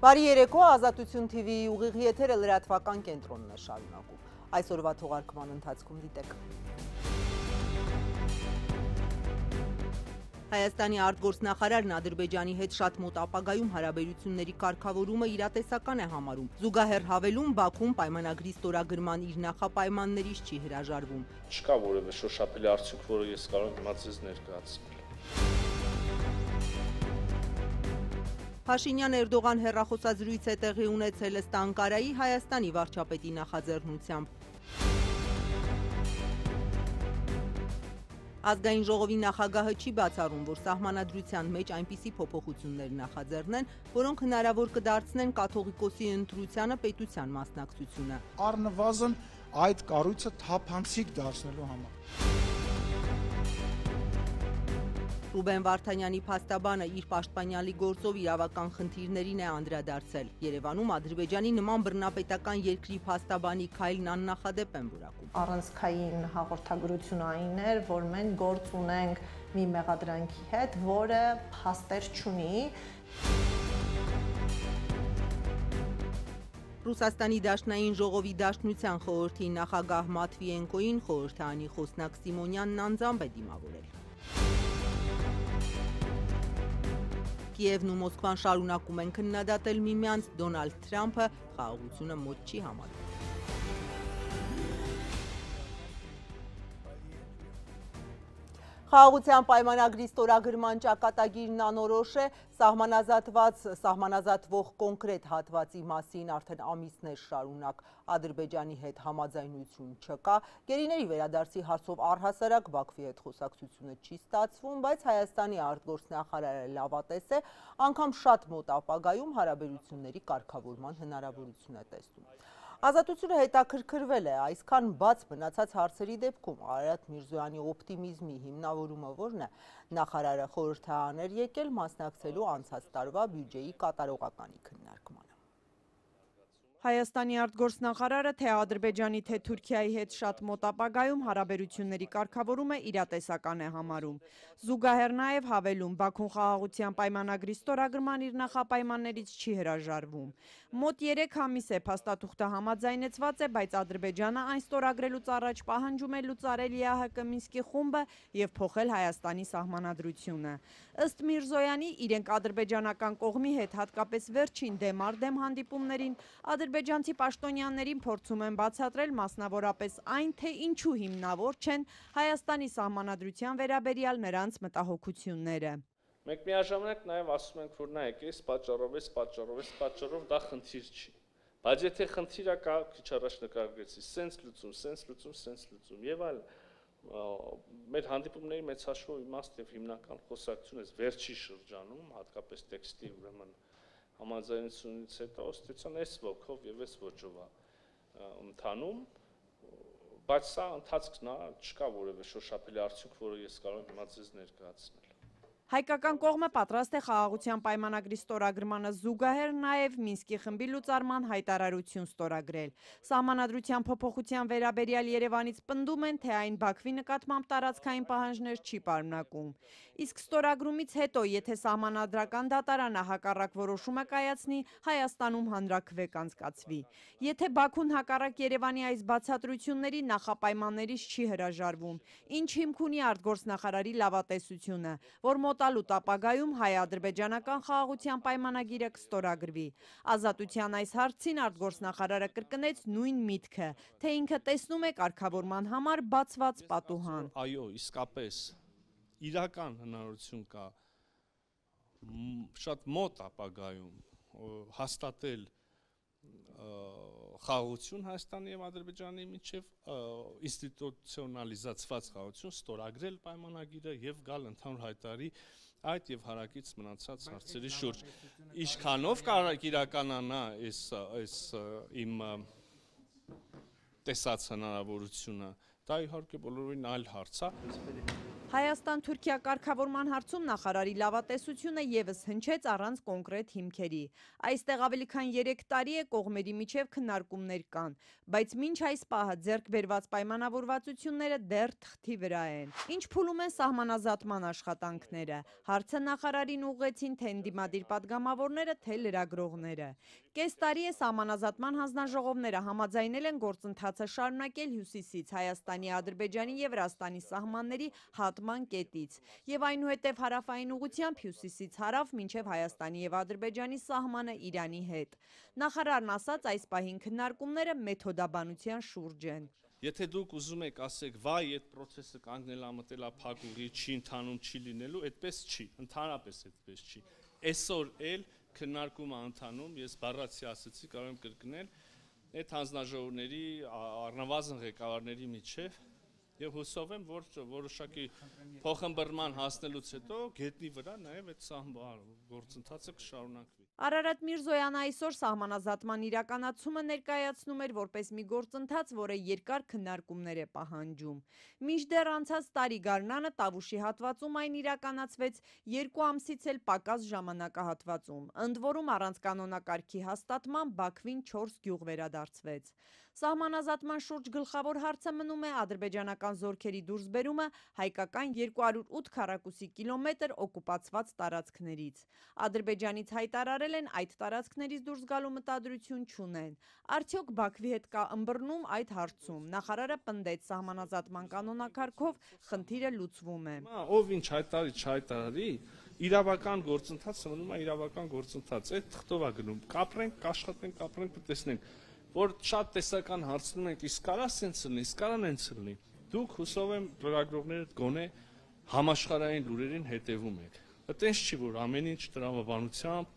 Բարի երեկո, Ազատություն TV-ի ուղիղ եթերը լրատվական կենտրոնն է շարունակում։ Այսօրվա թողարկման ընթացքում դիտեք։ Հայաստանի արտգործնախարարն Ադրբեջանի հետ շատ մոտ ապագայում հարաբերությունների կարգավորումը իրատեսական է համարում։ Զուգահեռ հավելում Բաքուն պայմանագրի ստորագրման իր նախապայմաններից չի հրաժարվում։ Չկա որևէ շոշափելի արդյունք, որը ես կարող եմ ձեզ ներկայացնել։ Փաշինյան-Էրդողան հեռախոսազրույց է տեղի ունեցել Անկարայի Հայաստանի վարչապետի նախաձեռնությամբ։ Ազգային ժողովի նախագահը չի բացառում, որ սահմանադրության մեջ այնպիսի փոփոխություններ նախաձեռնեն, որոնք հնարավոր կդարձնեն կաթողիկոսի ընտրությանը պետության մասնակցությունը։ Առնվազն այդ կառույցը թափանցիկ դարձնելու համար։ Ռուբեն Վարդանյանի փաստաբանը իր պաշտպանյալի գործով իրավական խնդիրներին է անդրադարձել։ Երևանում Ադրբեջանի նման բռնապետական երկրի փաստաբանի քայլն աննախադեպ են որակում։ Առանցքային հաղորդագրություն այն էր, որ մենք գործ ունենք մի մեղադրանքի հետ, որը փաստեր չունի։ Ռուսաստանի Դաշնային ժողովի Դաշնության խորհրդի նախագահ Մատվիենկոին խորհրդարանի խոսնակ Սիմոնյանն անձամբ է դիմավորել։ Կիևն ու Մոսկվան շարունակում են քննադատել միմյանց, Դոնալդ Թրամփը խաղաղությունը մոտ չի համարում։ Խաղաղության պայմանագրի ստորագրման ճակատագիրն անորոշ է, սահմանազատվող կոնկրետ հատվածի մասին արդեն ամիսներ շարունակ Ադրբեջանի հետ համաձայնություն չկա, գերիների վերադարձի հարցով առհասարակ Բաքվի հետ խոսակցությունը չի ստացվում, բայց Հայաստանի արտգործնախարարը լավատես է, անգամ շատ մոտ ապագայում հարաբերությունների կարգավորման հնարավորություն է տեսնում։ Ազատությունը հետաքրքրվել է այսքան բաց մնացած հարցերի դեպքում, Արարատ Միրզոյանի օպտիմիզմի հիմնավորումը որն է, նախարարը խորհրդարան էր եկել մասնակցելու անցած տարվա բյուջեի կատարողականի քննարկմանը։ Հայաստանի արտգործնախարարը թե Ադրբեջանի, թե Թուրքիայի հետ շատ մոտ ապագայում հարաբերությունների կարգավորումը իրատեսական է համարում։ Զուգահեռ նաև հավելում Բաքուն խաղաղության պայմանագրի ստորագրման իր նախապայմաններից չի հրաժարվում։ Մոտ 3 ամիս է փաստաթուղթը համաձայնեցված է, բայց Ադրբեջանը այն ստորագրելուց առաջ պահանջում է լուծարել ԵԱՀԿ Մինսկի խումբը եւ փոխել Հայաստանի սահմանադրությունը։ Ըստ Միրզոյանի, իրենք ադրբեջանական կողմի հետ հատկապես վերջին դեմ-արդեմ հանդիպումներին ադրբեջանցի պաշտոնյաներին փորձում են բացատրել մասնավորապես այն, թե ինչու հիմնավոր չեն Հայաստանի սահմանադրության վերաբերյալ նրանց մտահոգությունները։ Մենք միաժամանակ նաև ասում ենք, որ նայեք, այս պատճառով դա խնդիր չի։ Բայց եթե խնդիրը կա, քիչ առաջ նկարագրեցի, սենց լուծում եւ այլ մեր հանդիպումների մեծ հաշվով իմաստ եւ հիմնական խոսակցությունը վերջի շրջանում, հատկապես տեքստի ուրեմն համաձայնությունից հետո ստեցան այս ոգով եւ այս ոճով ընթանում, բայց սա ընթացքն է, չկա որևէ շոշափելի արդյունք, որը ես կարող եմ հիմա ձեզ ներկայացնել։ Հայկական կողմը պատրաստ է խաղաղության պայմանագրի ստորագրմանը զուգահեռ նաև Մինսկի խմբի լուծարման հայտարարություն ստորագրել։ Սահմանադրության փոփոխության վերաբերյալ Երևանից պնդում են, թե այն Բաքվի նկատմամբ տարածքային պահանջներ չի պարունակում։ Իսկ ստորագրումից հետո, եթե սահմանադրական դատարանը հակառակ որոշումը կայացնի, Հայաստանում հանրաքվե կանցկացվի։ Եթե Բաքուն հակառակ Երևանի այս բացատրությունների նախապայմաններից չի հրաժարվում, ինչ հիմք ունի արտգործնախարարի լավատեսությունը, որ մոտալուտ ապագայում հայ-ադրբեջանական խաղաղության պայմանագիրը կստորագրվի։ Ազատության այս հարցին արտգործնախարարը կրկնեց նույն միտքը, թե ինքը տեսնում է կարգավորման համար բացված պատուհան։ Այո, իսկապես իրական հնարավորություն կա շատ մոտ ապագայում հաստատել խաղաղություն Հայաստանի եւ Ադրբեջանի միջև, ինստիտուցիոնալիզացված խաղաղություն, ստորագրել պայմանագիրը եւ գալ ընդհանուր հայտարարի այդ եւ հարակից մնացած հարցերի շուրջ։ Ինչքանով կարող իրականանա այս իմ տեսած հնարավորությունը, դա իհարկե բոլորովին այլ հարց է։ Հայաստան-Թուրքիա կարգավորման հարցում նախարարի լավատեսությունը ևս հնչեց առանց կոնկրետ հիմքերի։ Այստեղ ավելի քան 3 տարի է կողմերի միջև քննարկումներ կան, բայց մինչ այս պահը ձեռք բերված պայմանավորվածությունները դեռ թղթի վրա են։ Ինչ փուլում են սահմանազատման աշխատանքները։ Հարցը նախարարին ուղղեցին թե ընդդիմադիր պատգամավորները, թե լրագրողները։ Կես տարի է սահմանազատման հանձնաժողովները համաձայնել են գործընթացը շարունակել հյուսիսից Հայաստանի, Ադրբեջանի և Վրաստանի սահմանների հատման կետից և այնուհետև հարավային ուղղությամբ հյուսիսից հարավ մինչև Հայաստանի և Ադրբեջանի սահմանը Իրանի հետ։ Նախարարն ասաց, այս պահին քննարկումները մեթոդաբանության շուրջ են։ Եթե դուք ուզում եք ասեք, վայ, այդ process-ը կանգնել ամտել է փակուղի, չի ընթանում, չի լինելու, այդպես չի, ընդհանրապես այդպես չի։ Այսօր էլ քննարկումը ընթանում, ես բառացի ասացի, կարող եմ կրկնել, այդ հանձնաժողովների առնվազն ղեկավարների միջև եւ հուսով եմ, որ որոշակի փոխըմբռնման հասնելուց հետո գետնի վրա նաեւ այդ գործընթացը կշարունակվի։ Արարատ Միրզոյանը այսօր սահմանազատման իրականացումը ներկայացնում էր որպես մի գործընթաց, որը երկար քննարկումներ է պահանջում։ Մինչդեռ անցած տարի գարնանը Տավուշի հատվածում այն իրականացվեց 2 ամսից էլ պակաս ժամանակահատվածում, ընդ որում առանց կանոնակարգի հաստատման Բաքվին 4 գյուղ վերադարձվեց։ Սահմանազատման շուրջ գլխավոր հարցը մնում է ադրբեջանական զորքերի դուրսբերումը հայկական 208 քառակուսի կիլոմետր օկուպացված տարածքներից։ Ադրբեջանից հայտարարել են այդ տարածքներից դուրս գալու մտադրություն չունեն։ Արդյոք Բաքվի հետ կա ըմբռնում այդ հարցում։ Նախարարը պնդեց սահմանազատման կանոնակարգով խնդիրը լուծվում է։ Ով ինչ հայտարարի, չհայտարարի, իրավական գործընթացը մնում է իրավական գործընթաց։ Այդ թղթով է գնում։ Կապրենք, կաշխատենք, կապրենք, կտեսնենք, որ շատ տեսական հարցնում ենք, իսկ կարա սենց լինի, իսկ կարա նենց լինի։ Դուք հուսով եմ լրագրողներդ գոնե համաշխարհային լուրերին հետևում եք։ Այդպես չի, որ ամեն ինչ տրամաբանությամբ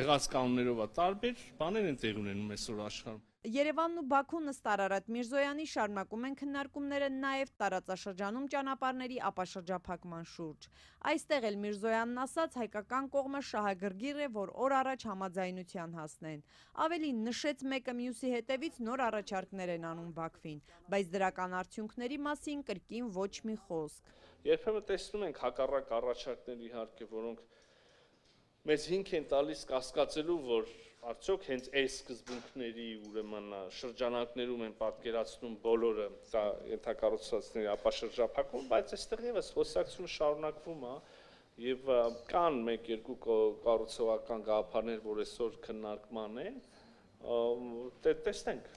եղած կանոններով է տարբեր բաներ են տեղի ունենում այսօր աշխարհում։ Երևանն ու Բաքուն ըստ Արարատ Միրզոյանի շարունակում են քննարկումները նաև տարածաշրջանում ճանապարհների ապաշրջափակման շուրջ։ Այստեղ էլ Միրզոյանն ասաց, հայկական կողմը շահագրգիռ է, որ օր առաջ համաձայնության հասնեն։ Ավելին նշեց, մեկը մյուսի հետևից նոր առաջարկներ են անում Բաքվին, բայց դրական արդյունքների մասին կրկին ոչ մի խոսք։ Երբեմն տեսնում ենք հակառակ առաջարկներ իհարկե, որոնք մեզ հիմք են տալիս կասկածելու, որ արդյոք հենց այս սկզբունքների ուրեմն շրջանակներում են պատկերացնում բոլորը սա ենթակառուցվածքների ապաշրջափակում, բայց այստեղ եւս խոսակցությունը շարունակվում է եւ կան 1-2 կառուցողական գաղափարներ, որ այսօր քննարկման են,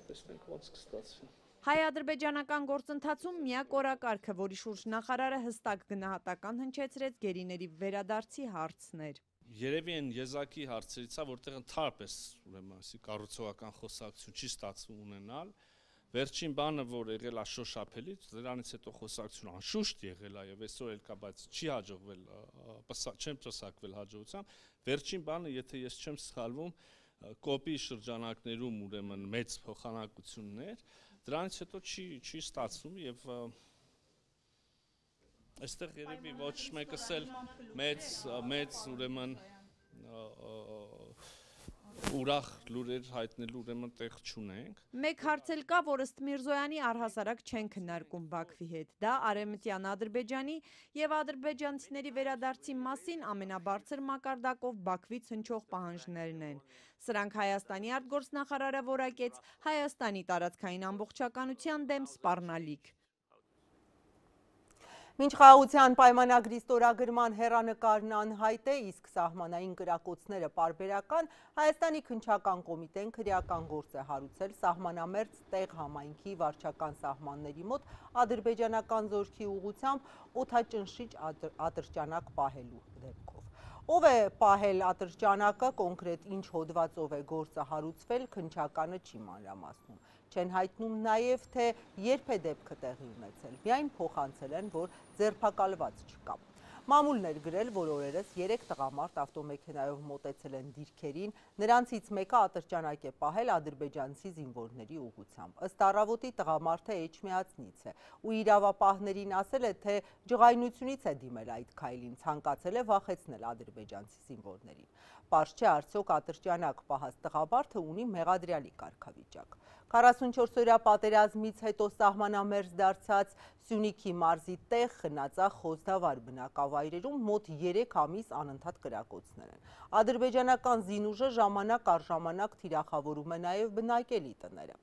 տեսնենք ոնց կստացվի։ Հայ-ադրբեջանական գործընթացում միակ օրակարգը, որի շուրջ նախարարը հստակ գնահատական հնչեցրեց գերիների վերադարձի հարցն էր։ Երևի են եզակի հարցերից է, որտեղ ընդհանրապես ուրեմն ասի կառուցողական խոսակցություն չի ստացվում ունենալ։ Վերջին բանը, որ եղել է շոշափելի, դրանից հետո խոսակցություն անշուշտ եղել է եւ այսօր էլ կա, բայց չի հաջողվել, չեմ ծրսակվել հաջողությամբ։ Վերջին բանը, եթե ես չեմ սխալվում, կոպի շրջանակներում ուրեմն մեծ փոխանակություններ, դրանից հետո չի ստացվում եւ այստեղ երևի ոչ մեկս էլ մեծ ուրեմն ուրախ լուրեր հայտնելու ուրեմն տեղ չունենք։ Մեկ հարց էլ կա, որ ըստ Միրզոյանի առհասարակ չեն քննարկում Բաքվի հետ։ Դա Արևմտյան Ադրբեջանի եւ ադրբեջանցիների վերադարձի մասին ամենաբարձր մակարդակով Բաքվից հնչող պահանջներն են։ Սրանք Հայաստանի արտգործնախարարը որակեց Հայաստանի տարածքային ամբողջականության դեմ սպառնալիք։ Մինչ խաղաղության պայմանագրի ստորագրման հեռանկարն անհայտ է, իսկ սահմանային կրակոցները պարբերական, Հայաստանի քննչական կոմիտեն քրեական գործ է հարուցել սահմանամերձ տեղ համայնքի վարչական սահմանների մոտ ադրբեջանական զորքի ուղղությամբ օդաճնշիչ ատրճանակ պահելու դեպքով։ Ով է պահել ատրճանակը, կոնկրետ ինչ հոդվածով է գործը հարուցվել, քննչականը չի մանրամասնում։ Չեն հայտնում նաև, թե երբ է դեպքը տեղի ունեցել, միայն փոխանցել են, որ ձերբակալված չկա։ Մամուլն էր գրել, որ օրերս 3 տղամարդ ավտոմեքենայով մոտեցել են դիրքերին, նրանցից մեկը ատրճանակ է պահել ադրբեջանցի զինվորների ուղղությամբ։ Ըստ առավոտի տղամարդը էջմիածնից է ու իրավապահներին ասել է, թե ջղայնությունից է դիմել այդ քայլին, ցանկացել է վախեցնել ադրբեջանցի զինվորներին։ Պարզ չէ, արդյոք ատրճանակ պահած տղամարդը ունի մեղադրյալի կարգավիճակ։ 44-օրյա պատերազմից հետո սահմանամերձ դարձած Սյունիքի մարզի տեղ խնածախ Խոզդավար բնակավայրերում մոտ 3 ամիս անընդհատ կրակոցներ են։ Ադրբեջանական զինուժը ժամանակ առ ժամանակ թիրախավորում է նաև բնակելի տները։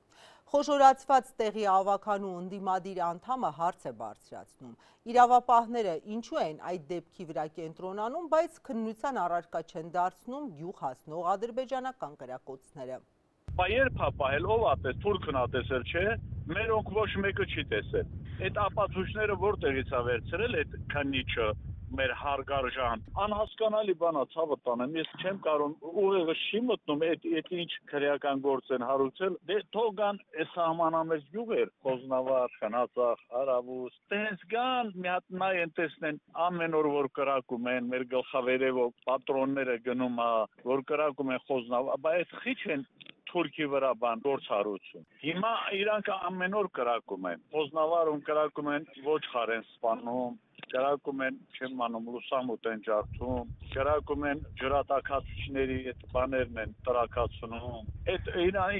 Խոշորացված տեղի ավականու ընդդիմադիր անդամը հարց է բարձրացնում։ Իրավապահները ինչու են այդ դեպքի վրա կենտրոնանում, բայց քննության առարկա չեն դարձնում գյուղ հասնող ադրբեջանական կրակոցները։ Երբ հապահել, ով ատես, թուրքն ատեսել չէ, մերոնք ոչ մեկը չի տեսել։ Այդ ապացույցները որտեղից է վերցրել այդ քննիչը մեր հարգարժան։ Անհասկանալի բան է, ցավը տանեմ, ես չեմ կարող ուղեղը չի մտնում, այդ ինչ քրեական գործ են հարուցել։ Դե թողան այս սահմանամերձ գյուղեր, Խոզնավար, Խնածախ, Արավուս, տենց գան, մի հատ նայեն տեսնեն ամեն օր որ կրակում են, մեր գլխավերևով պատրոնները գնում է, որ կրակում են Խոզնավար, բայց խիչ են Թուրքի վրա բան գործ հարուցում։ Հիմա իրանք ամեն օր կրակում են, Խոզնավարում կրակում են ոչխար են սպանում, կրակում են, չեմ անում, լուսամուտ են ջարդում, կրակում են ջրատաքացուցիչների այդ բաներն են տրակացնում։ Այդ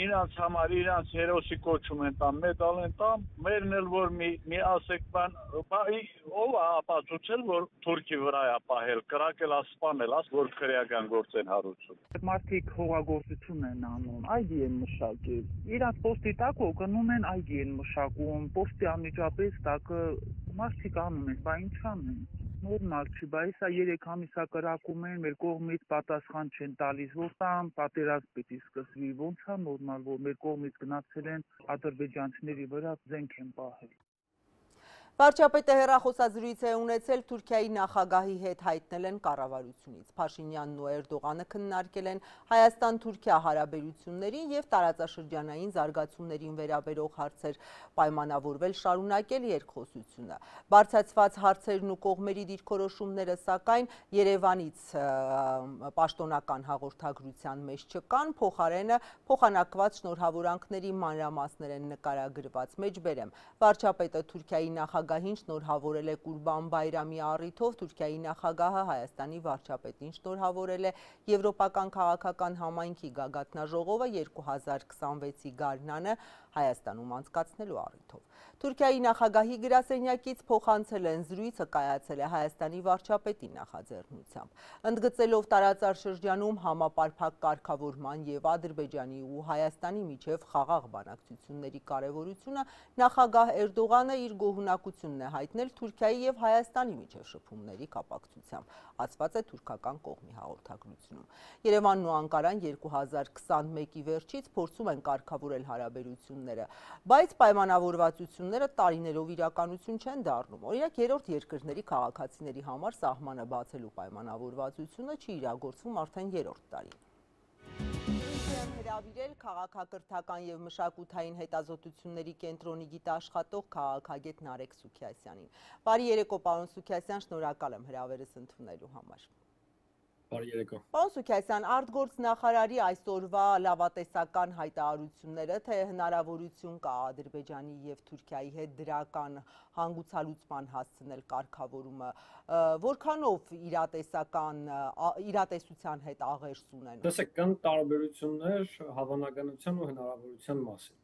իրանց համար, իրանց հերոսի կոչում են տամ, մեդալ են տամ, մերն էլ որ մի ասեք բան, ով է ապացուցել, որ Թուրքի վրա է պահել, կրակել, սպանել, որ քրեական գործ են հարուցում։ Մարդիկ հողագործություն են անում, այգի են մշակել։ Իրանց պոստի տակ գնում են այգի են մշակում, պոստի անմիջապես տակը մարդիկ անում են, բա ինչ անեն։ Նորմալ չի, բայց 3 ամիսա կրակում են, մեր կողմից պատասխան չեն տալիս, որ տան պատերազմ պետք է սկսվի, ոնց է նորմալ, որ մեր կողմից գնացել են ադրբեջանցիների վրա զենք են պահել։ Վարչապետը հեռախոսազրույց է ունեցել Թուրքիայի նախագահի հետ, հայտնել են կառավարությունից։ Փաշինյանն ու Էրդողանը քննարկել են Հայաստան-Թուրքիա հարաբերություններին և տարածաշրջանային զարգացումներին վերաբերող հարցեր, պայմանավորվել շարունակել երկխոսությունը։ Բարձրացված հարցերն ու կողմերի դիրքորոշումները սակայն Երևանից պաշտոնական հաղորդագրության մեջ չկան, փոխանակված շնորհավորանքների մանրամասներ են նկարագրված։ Մեջբերեմ, վարչապետը Թուրքիայի նախագահին շնորհավորել է Կուրբան Բայրամի առիթով, Թուրքիայի նախագահը Հայաստանի վարչապետին շնորհավորել է Եվրոպական քաղաքական համայնքի գագաթնաժողովը 2026-ի գարնանը Հայաստանում անցկացնելու առիթով։ Թուրքիայի նախագահի գրասենյակից փոխանցել են զրույցը կայացել է Հայաստանի վարչապետի նախաձեռնությամբ։ Ընդգծելով տարածաշրջանում համապարփակ կարգավորման և Ադրբեջանի ու Հայաստանի միջև խաղաղ բանակցությունների կարևորությունը, նախագահ Էրդողանը իր գոհունակությունն է հայտնել Թուրքիայի և Հայաստանի միջև շփումների կապակցությամբ, ասված է թուրքական կողմի հաղորդագրությունում։ Երևանն ու Անկարան 2021-ի վերջից փորձում են կարգավորել հարաբերությունները, բայց պայմանավորվածությունները տարիներով իրականություն չեն դառնում։ Օրինակ, երրորդ երկրների քաղաքացիների համար սահմանը բացելու պայմանավորվածությունը չի իրագործվում արդեն 3-րդ տարին։ Հրավիրել քաղաքակրթական և մշակութային հետազոտությունների կենտրոնի գիտաշխատող քաղաքագետ Նարեկ Սուքիասյանին։ Բարի երեկո, պարոն Սուքիասյան, շնորհակալ եմ հրավերս ընդունելու համար։ Բարի երեկո։ Պարոն Սուքիասյան, արտգործնախարարի այսօրվա լավատեսական հայտարարությունները, թե հնարավորություն կա Ադրբեջանի և Թուրքիայի հետ դրական հանգուցալուծման հասցնել կարգավորումը, որքանով իրատեսության հետ աղերս ունեն։ Տեսեք, կան տարբերություններ հավանականության ու հնարավորության մասին։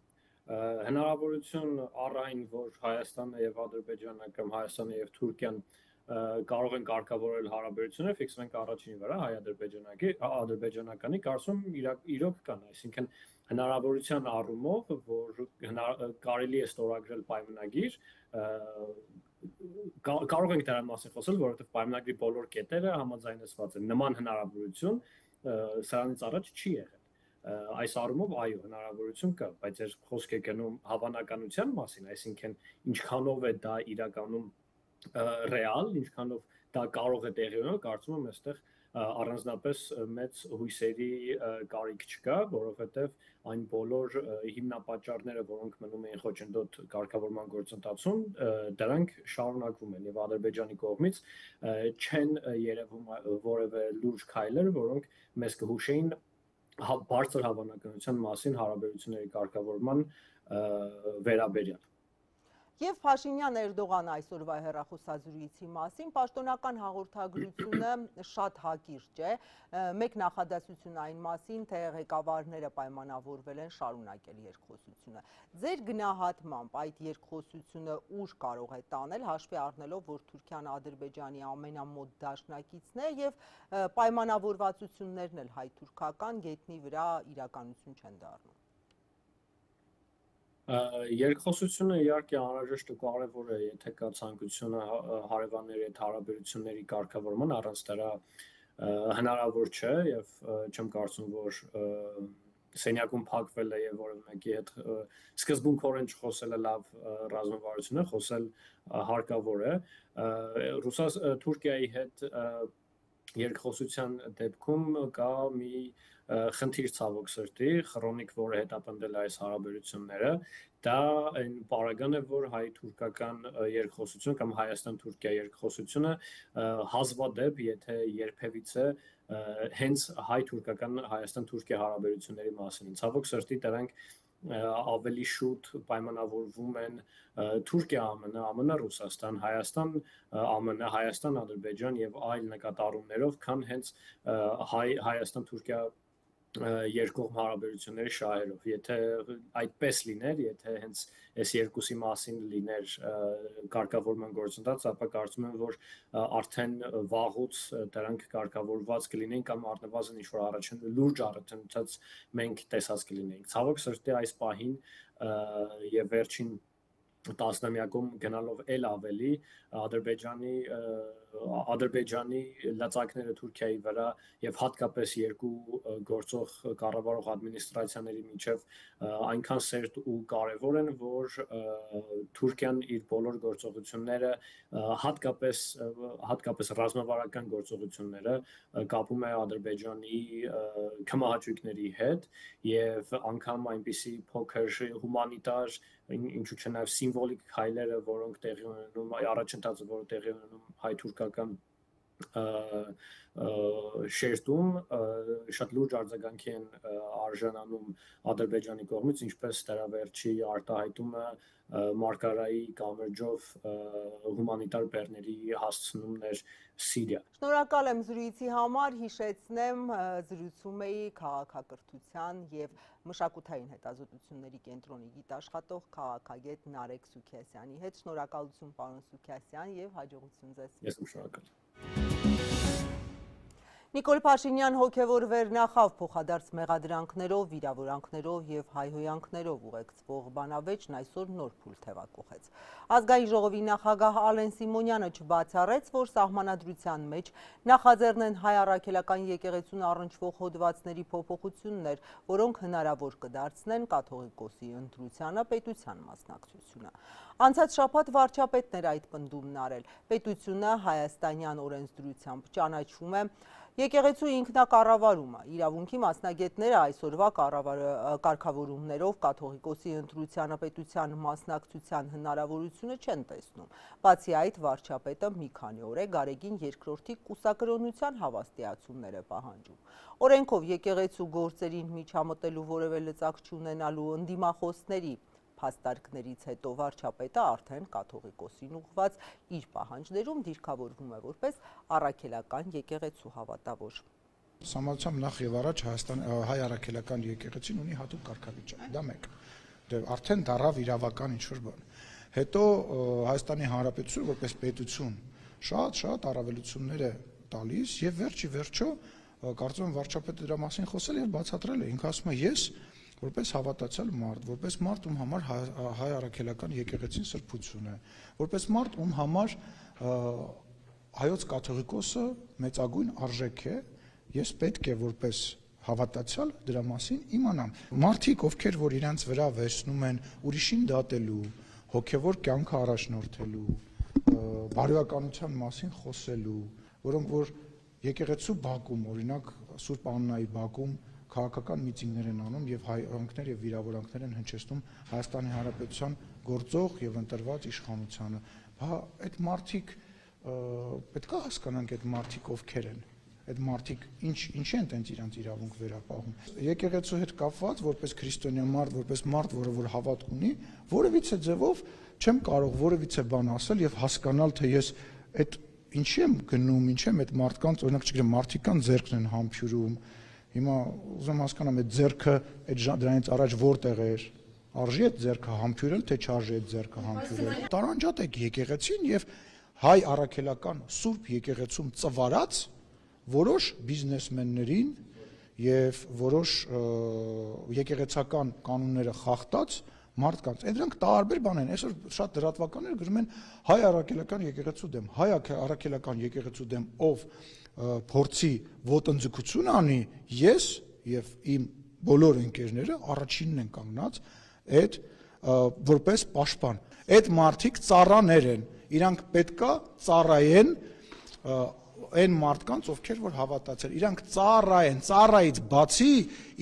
Հնարավորություն առ այն, որ Հայաստանը և Ադրբեջանը կամ Հայաստանը և Թուրքիան կարող են կարգավորել հարաբերությունները, ֆիքսվենք առաջինի վրա, հայ-ադրբեջանականի, կարծում իրոք կան, այսինքն հնարավորության առումով, որ կարելի է ստորագրել պայմանագիր, կարող ենք դրա մասին խոսել, որովհետև պայմանագրի բոլոր կետերը համաձայնեցված են, նման հնարավորություն սրանից առաջ չի եղել։ Այս առումով այո, հնարավորություն կա, բայց ես խոսք է գնում հավանականության մասին, այսինքն ինչքանով է դա իրականում ռեալ, ինչքանով դա կարող է տեղի ունենալ, կարծում եմ այստեղ առանձնապես մեծ հույսերի կարիք չկա, որովհետև այն բոլոր հիմնապատճառները, որոնք մնում էին խոչընդոտ կարգավորման գործընթացում, դրանք շարունակվում են եւ Ադրբեջանի կողմից չեն երևում որևէ լուրջ քայլեր, որոնք մեզ կհուշեին բարձր հավանականության մասին հարաբերությունների կարգավորման վերաբերյալ։ Եվ Փաշինյան-Էրդողան այսօրվա հեռախոսազրույցի մասին պաշտոնական հաղորդագրությունը շատ հակիրճ է, մեկ նախադասություն այն մասին, թե ղեկավարները պայմանավորվել են շարունակել երկխոսությունը։ Ձեր գնահատմամբ այդ երկխոսությունը ուր կարող է տանել, հաշվի առնելով, որ Թուրքիան Ադրբեջանի ամենամոտ դաշնակիցն է եւ պայմանավորվածություններն էլ հայ-թուրքական գետնի վրա իրականություն չեն դառնում։ Երկխոսությունը իհարկե անհրաժեշտ ու կարևոր է, եթե կա ցանկությունը հարևանների հետ հարաբերությունների կարգավորման, առանց դրա հնարավոր չէ եւ չեմ կարծում, որ սենյակում փակվել է եւ որևէ մեկի հետ սկզբունքորեն չխոսելը լավ ռազմավարություն է, խոսել հարկավոր է։ Թուրքիայի հետ երկխոսության դեպքում կա մի խնդիր ցավոք սրտի, քրոնիկ, որը հետապնդել է այս հարաբերությունները, դա այն պարագան է, որ հայ-թուրքական երկխոսությունը կամ Հայաստան-Թուրքիա երկխոսությունը հազվադեպ, եթե երբևիցե հենց հայ-թուրքական Հայաստան-Թուրքիա հարաբերությունների մասին։ Ցավոք սրտի դրանք ավելի շուտ պայմանավորվում են Թուրքիա, ԱՄՆ, Ռուսաստան, Հայաստան, ԱՄՆ, Հայաստան, Ադրբեջան եւ այլ նկատառումներով, քան հենց Հայաստան-Թուրքիա երկկողմ հարաբերությունների շահերով։ Եթե այդպես լիներ, եթե հենց այս երկուսի մասին լիներ կարգավորման գործընթաց, ապա կարծում եմ, որ արդեն վաղուց դրանք կարգավորված կլինեն կամ առնվազն ինչ-որ առաջին լուրջ առաջընթաց մենք տեսած կլինեինք։ Ցավոք սրտի այս պահին եւ վերջին տասնամյակում գնալով էլ ավելի Ադրբեջանի լծակները Թուրքիայի վրա եւ հատկապես երկու գործող կառավարող ադմինիստրացիաների միջև այնքան սերտ ու կարեւոր են, որ Թուրքիան իր բոլոր գործողությունները հատկապես ռազմավարական գործողությունները կապում է Ադրբեջանի քմահաճույքների հետ եւ անգամ այնպիսի փոքր հումանիտար ինչու՞ չէ նաև սիմվոլիկ քայլերը, որոնք տեղի ունենում, առաջընթացը, որը տեղի ունենում հայ-թուրքական շերտում, շատ լուրջ արձագանքի են արժանանում Ադրբեջանի կողմից, ինչպես դրա վերջի արտահայտումը Մարկարայի կամրջով հումանիտար բեռների հասցնումներ Սիրիա։ Շնորհակալ եմ զրույցի համար, հիշեցնեմ, զրուցում էի քաղաքակրթության եւ մշակութային հետազոտությունների կենտրոնի գիտաշխատող քաղաքագետ Նարեկ Սուքիասյանի հետ։ Շնորհակալություն պարոն Սուքիասյան եւ հաջողություն ձեզ։ Ես շնորհակալ եմ։ Նիկոլ Փաշինյան հոգևոր վերնախավ փոխադարձ մեղադրանքներով, վիրավորանքներով եւ հայհոյանքներով ուղեկցվող բանավեճն այսօր նոր փուլ թևակողեց։ Ազգային ժողովի նախագահ Ալեն Սիմոնյանը չբացառեց, որ սահմանադրության մեջ նախաձեռն են հայ առաքելական եկեղեցուն առնչվող հոդվածների փոփոխություններ, որոնք հնարավոր կդարձնեն կաթողիկոսի ընտրությանը պետության մասնակցությունը։ Անցած շաբաթ վարչապետն էր այդ պնդումն արել։ Պետությունը հայաստանյան օրենսդրությամբ ճանաչում է եկեղեցու ինքնակառավարումը։ Իրավունքի մասնագետները այսօրվա կարգավորումներով կաթողիկոսի ընտրությանը պետության մասնակցության հնարավորությունը չեն տեսնում։ Բացի այդ, վարչապետը մի քանի օր է Գարեգին երկրորդի կուսակրոնության հավաստիացումներ է պահանջում։ Օրենքով եկեղեցու գործերին միջամտելու որևէ լծակ չունենալու ընդդիմախոսների փաստարկներից հետո վարչապետը արդեն կաթողիկոսին ուղղված իր պահանջներում դիրքավորվում է որպես առաքելական եկեղեցու հավատավոր։ Համացամ նախ եւ առաջ հայ առաքելական եկեղեցին ունի հատուկ կարգավիճակ, դա մեկ։ Դե արդեն դարավ իրավական ինչ-որ բան։ Հետո Հայաստանի Հանրապետությունը որպես պետություն շատ առավելություններ է տալիս եւ վերջի վերջո կարծում եմ վարչապետը դրա մասին խոսել եւ բացատրել է։ Ինքը ասում է ես որպես հավատացյալ մարդ, որպես մարդ, ում համար հայ առաքելական եկեղեցին սրբություն է, որպես մարդ, ում համար հայոց կաթողիկոսը մեծագույն արժեք է, ես պետք է որպես հավատացյալ դրա մասին իմանամ։ Մարդիկ, ովքեր որ իրենց վրա վերցնում են ուրիշին դատելու, հոգևոր կյանքը առաջնորդելու, բարոյականության մասին խոսելու, որոնք որ եկեղեցու բակում, օրինակ Սուրբ Աննայի բակում քաղաքական միտինգներ են անում եւ հայհոյանքներ եւ վիրավորանքներ են հնչեցնում Հայաստանի Հանրապետության գործող եւ ընտրված իշխանությանը։ Այդ մարդիկ պետք է հասկանանք այդ մարդիկ ովքեր են։ այդ մարդիկ ինչ են տենց իրանց իրավունք վերապահում։ Եկեղեցու հետ կապված, որպես քրիստոնյա մարդ, որպես մարդ, որը հավատք ունի, որևիցե ձևով չեմ կարող որևիցե բան ասել եւ հասկանալ, թե ես այդ ինչի եմ գնում, ինչ եմ այդ մարդկանց, օրինակ չգիտեմ, մարդիկ կան ձեռքն են համբյուրում։ Հիմա ուզում հասկանամ այդ ձեռքը այդ դրանից առաջ որտեղ էր, արժի այդ ձեռքը համբյուրել, թե չարժի այդ ձեռքը համբյուրել։ Տարանջատեք եկեղեցին եւ հայ առաքելական սուրբ եկեղեցում ծվարած որոշ բիզնեսմեններին եւ որոշ եկեղեցական կանոնները խախտած մարդկանց։ Դրանք տարբեր բան են։ Այսօր շատ լրատվականներ գրում են հայ առաքելական եկեղեցու դեմ, հայ առաքելական եկեղեցու դեմ, ով փորձի ոտնձգություն անի, ես եւ իմ բոլոր ընկերները առաջինն են կանգնած այդ որպես պաշտպան։ Այդ մարդիկ ծառաներ են, իրանք պետքա ծառայեն այն մարդկանց, ովքեր որ հավատացել, իրանք ծառայեն, ծառայից բացի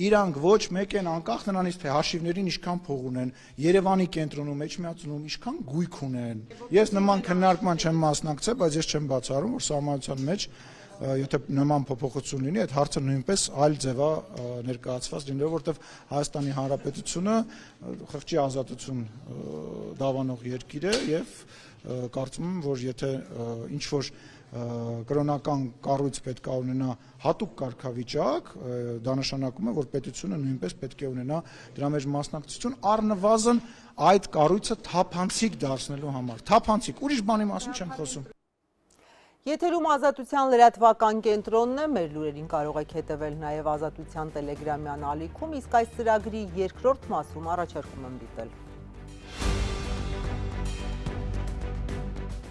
իրանք ոչ մեկ են անկախ նրանից, թե հաշիվներին ինչքան փող ունեն, Երևանի կենտրոնում, Էջմիածնում ինչքան գույք ունեն։ Ես նման քննարկման չեմ մասնակցել, բայց ես չեմ բացառում, որ սահմանության մեջ եթե նման փոփոխություն լինի, այդ հարցը նույնպես այլ ձևա ներկայացված լինելու, որտեղ Հայաստանի Հանրապետությունը խղճի ազատություն դավանող երկիր է եւ կարծում եմ, որ եթե ինչ որ կրոնական կառույց պետք է ունենա հատուկ կարգավիճակ, դա նշանակում է, որ պետությունը նույնպես պետք է ունենա դրա մեջ մասնակցություն, առնվազն այդ կառույցը թափանցիկ դարձնելու համար։ Թափանցիկ, ուրիշ բանի մասին չեմ խոսում։ Եթերում Ազատության լրատվական կենտրոնն է, մեր լուրերին կարող եք հետևել նաև Ազատության տելեգրամյան ալիքում, իսկ այս ծրագրի երկրորդ մասում առաջարկում եմ դիտել։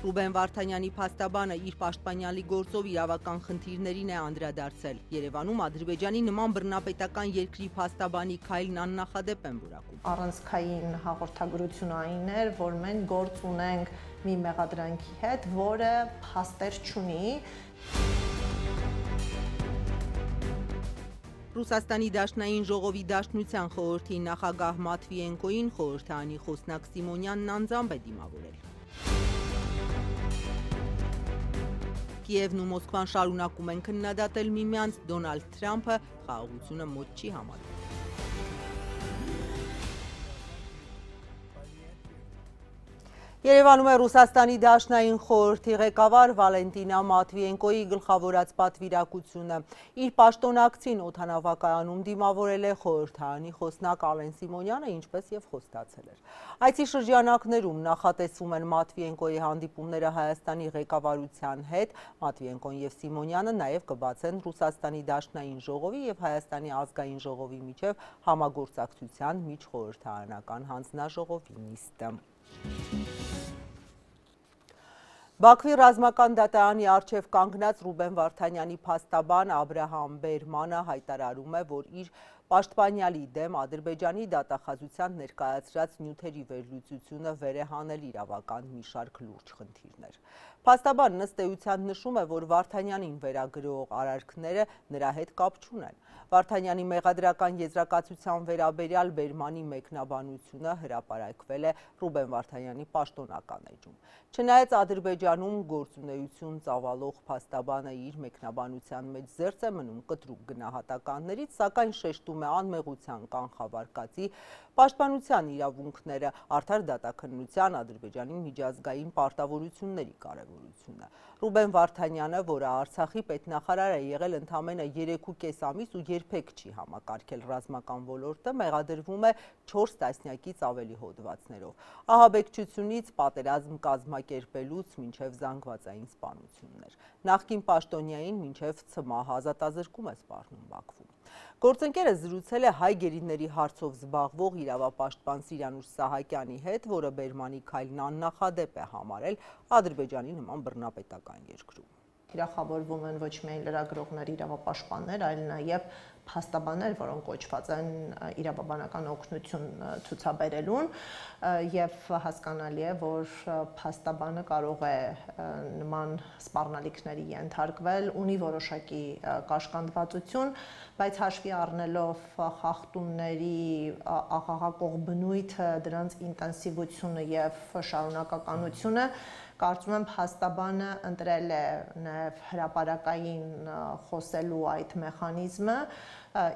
Ռուբեն Վարդանյանի փաստաբանը իր պաշտպանյալի գործով իրավական խնդիրներին է անդրադարձել։ Երևանում Ադրբեջանի նման բռնապետական երկրի փաստաբանի քայլն աննախադեպ են որակում։ Առանցքային հաղորդագրություն այն էր, որ մենք գործ ունենք մի մեղադրանքի հետ, որը փաստեր չունի։ Ռուսաստանի Դաշնային ժողովի Դաշնության խորհրդի նախագահ Մատվիենկոին խորհրդարանի խոսնակ Սիմոնյանն անձամբ է դիմավորել։ Կիևն ու Մոսկվան շարունակում են քննադատել միմյանց, Դոնալդ Թրամփը խաղաղությունը մոտ չի համարում։ Երևանում է Ռուսաստանի Դաշնային խորհրդի ղեկավար Վալենտինա Մատվիենկոյի գլխավորած պատվիրակությունը։ Իր պաշտոնակցին օդանավակայանում դիմավորել է խորհրդարանի խոսնակ Ալեն Սիմոնյանը, ինչպես եւ խոստացել էր։ Այցի շրջանակներում նախատեսվում են Մատվիենկոյի հանդիպումները Հայաստանի ղեկավարության հետ։ Մատվիենկոն եւ Սիմոնյանը նաեւ կբացեն Ռուսաստանի Դաշնային ժողովի եւ Հայաստանի ազգային ժողովի միջև համագործակցության միջխորհրդարանական հանձնաժողովի նիստը։ Բաքվի ռազմական դատարանի առջև կանգնած Ռուբեն Վարդանյանի փաստաբան Աբրահամ Բերմանը հայտարարում է, որ իր պաշտպանյալի դեմ Ադրբեջանի դատախազության ներկայացրած նյութերի վերլուծությունը վեր է հանել իրավական մի շարք լուրջ խնդիրներ։ Փաստաբանն ըստ էության նշում է, որ Վարդանյանին վերագրող արարքները նրա հետ կապ չունեն։ Վարդանյանի մեղադրական եզրակացության վերաբերյալ Բերմանի մեկնաբանությունը հրապարակվել է Ռուբեն Վարդանյանի պաշտոնական էջում։ Չնայած Ադրբեջանում գործունեություն ծավալող փաստաբանը իր մեկնաբանության մեջ զերծ է մնում կտրուկ գնահատականներից, սակայն շեշտում է անմեղության կանխավարկածի պաշտպանության իրավունքները, արդար դատաքննության, Ադրբեջանի միջազգային պարտավորությունների կարևորությունը։ Ռուբեն Վարդանյանը, որը Արցախի պետնախարար է եղել ընդամենը 3.5 ամիս ու երբեք չի համակարգել ռազմական ոլորտը, մեղադրվում է 4 տասնյակից ավելի հոդվածներով։ Ահաբեկչությունից պատերազմ կազմակերպելուց մինչև զանգվածային սպանություններ։ Նախկին պաշտոնյային մինչև ցմահ ազատազրկում է սպառնում Բաքվում։ Գործընկերը զրուցել է հայ գերիների հարցով զբաղվող իրավապաշտպան Սիրանուշ Սահակյանի հետ, որը Բերմանի քայլն աննախադեպ է համարել Ադրբեջանի նման բռնապետական երկրում։ Թիրախավորվում են ոչ միայն լրագրողներ, իրավապաշտպաններ, այլ նաև փաստաբաններ, որոնք կոչված են իրավաբանական օգնություն ցուցաբերելուն, եւ հասկանալի է, որ փաստաբանը կարող է նման սպառնալիքների ենթարկվել, ունի որոշակի կաշկանդվածություն, բայց հաշվի առնելով խախտումների աղաղակող բնույթը, դրանց ինտենսիվությունը եւ շարունակականությունը, կարծում եմ փաստաբանը ընտրել է նաև հրապարակային խոսելու այդ մեխանիզմը,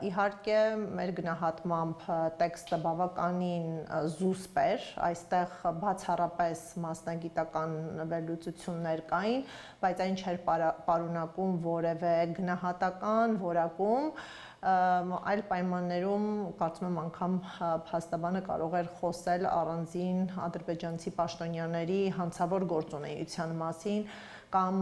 իհարկե մեր գնահատմամբ տեքստը բավականին զուսպ էր, այստեղ բացառապես մասնագիտական վերլուծություններ կային, բայց այն չէր պարունակում որևէ գնահատական որակում, այլ պայմաններում կարծում եմ անգամ փաստաբանը կարող էր խոսել առանձին ադրբեջանցի պաշտոնյաների հանցավոր գործունեության մասին կամ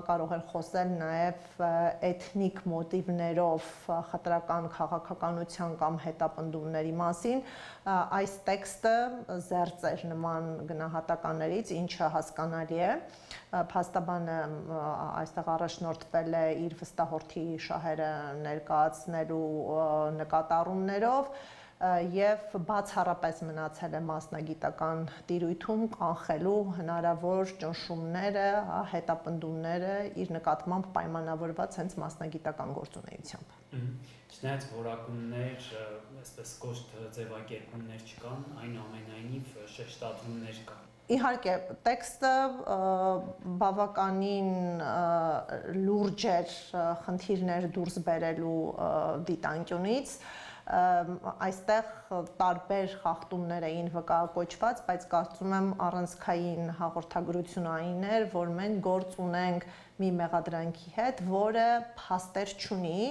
կարող էր խոսել նաև էթնիկ մոտիվներով խտրական քաղաքականության կամ հետապնդումների մասին, այս տեքստը զերծ էր նման գնահատականներից, ինչը հասկանալի է, փաստաբանը այստեղ առաջնորդվել է իր վստահորդի շահերը ներկայացնելու նկատառումներով եւ բացառապես մնացել է մասնագիտական տիրույթում կանխելու հնարավոր ճնշումները, հետապնդումները իր նկատմամբ պայմանավորված հենց մասնագիտական գործունեությամբ։ Չնայած որակումներ, այսպես կոշտ ձևակերպումներ չկան, այնուամենայնիվ շեշտադրումներ կան։ Իհարկե, տեքստը բավականին լուրջ էր խնդիրներ դուրս բերելու դիտանկյունից, այստեղ տարբեր խախտումներ էին վկայակոչված, բայց կարծում եմ առանցքային հաղորդագրությունը այն էր, որ մենք գործ ունենք մի մեղադրանքի հետ, որը փաստեր չունի,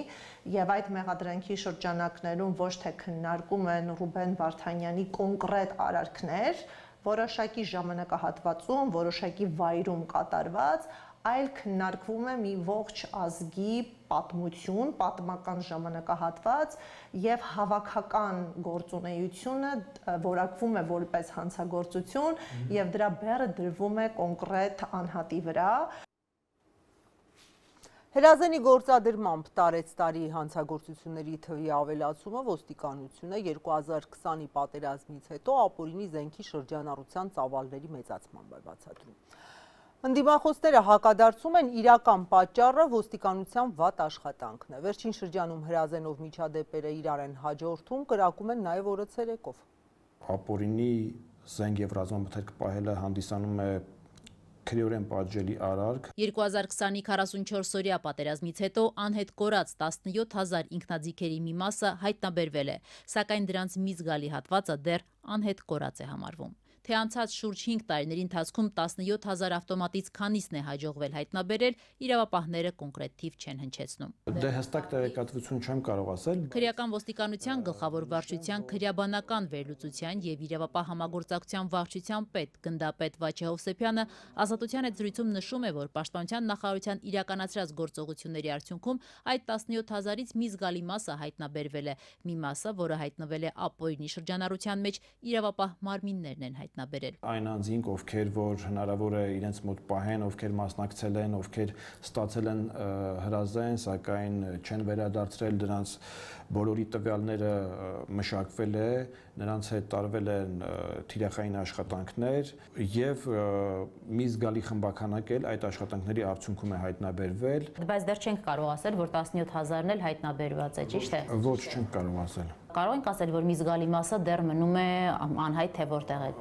եւ այդ մեղադրանքի շրջանակներում ոչ թե քննարկում են Ռուբեն Վարդանյանի կոնկրետ արարքներ, որոշակի ժամանակահատվածում, որոշակի վայրում կատարված, այլ քննարկվում է մի ողջ ազգի պատմություն, պատմական ժամանակահատված եւ հավաքական գործունեությունը որակվում է որպես հանցագործություն եւ դրա բեռը դրվում է կոնկրետ անհատի վրա։ Հրազենի գործադրմամբ տարեցտարի հանցագործությունների թվի ավելացումը ոստիկանությունը 2020-ի պատերազմից հետո ապօրինի զենքի շրջանառության ծավալների մեծացման է բացատրում։ Ընդդիմախոսները հակադարձում են իրական պատճառը ոստիկանության վատ աշխատանքն է։ Վերջին շրջանում հրազենով միջադեպերը իրար են հաջորդում, կրակում են նաև օրը ցերեկով։ Ապօրինի զենք եւ ռազմամթերք պահելը հանդիսանում է քրեորեն պատժելի արարք։ 2020-ի 44-օրյա պատերազմից հետո անհետ կորած 17000 ինքնաձիգերի մի մասը հայտնաբերվել է, սակայն դրանց մի զգալի հատվածը դեռ անհետ կորած է համարվում։ Թե անցած շուրջ 5 տարիների ընթացքում 17000 ավտոմատից քանիսն է հաջողվել հայտնաբերել, իրավապահները կոնկրետ թիվ չեն հնչեցնում։ Դե հստակ տեղեկատվություն չեմ կարող ասել։ Քրեական ոստիկանության գլխավոր վարչության քրեաբանական վերլուծության եւ իրավապահ համագործակցության վարչության պետ գնդապետ Վաչե Հովսեփյանը ազատության հետ զրույցում նշում է, որ պաշտպանության նախարարության իրականացրած գործողությունների արդյունքում այդ 17000-ից մի զգալի մասը հայտնաբերվել է, մի մասը, որը հայտնվել է ապօրինի շրջանառության մեջ, իրավապահ մարմիններն են հայտնաբերել։ Այն անձինք, ովքեր որ հնարավոր է իրենց մոտ պահեն, ովքեր մասնակցել են, ովքեր ստացել են հրազեն, սակայն չեն վերադարձրել դրանց բոլորի տվյալները մշակվել է, նրանց հետ տարվել են թիրախային աշխատանքներ եւ մի զգալի խմբաքանակ էլ այդ աշխատանքների արդյունքում է հայտնաբերվել։ Բայց դեռ չենք կարող ասել, որ 17000-ն էլ հայտնաբերված է, ճիշտ է։ Ոչ, չենք կարող ասել։ Կարող ենք ասել, որ մի զգալի մասը դեռ մնում է անհայտ, թե որտեղ է։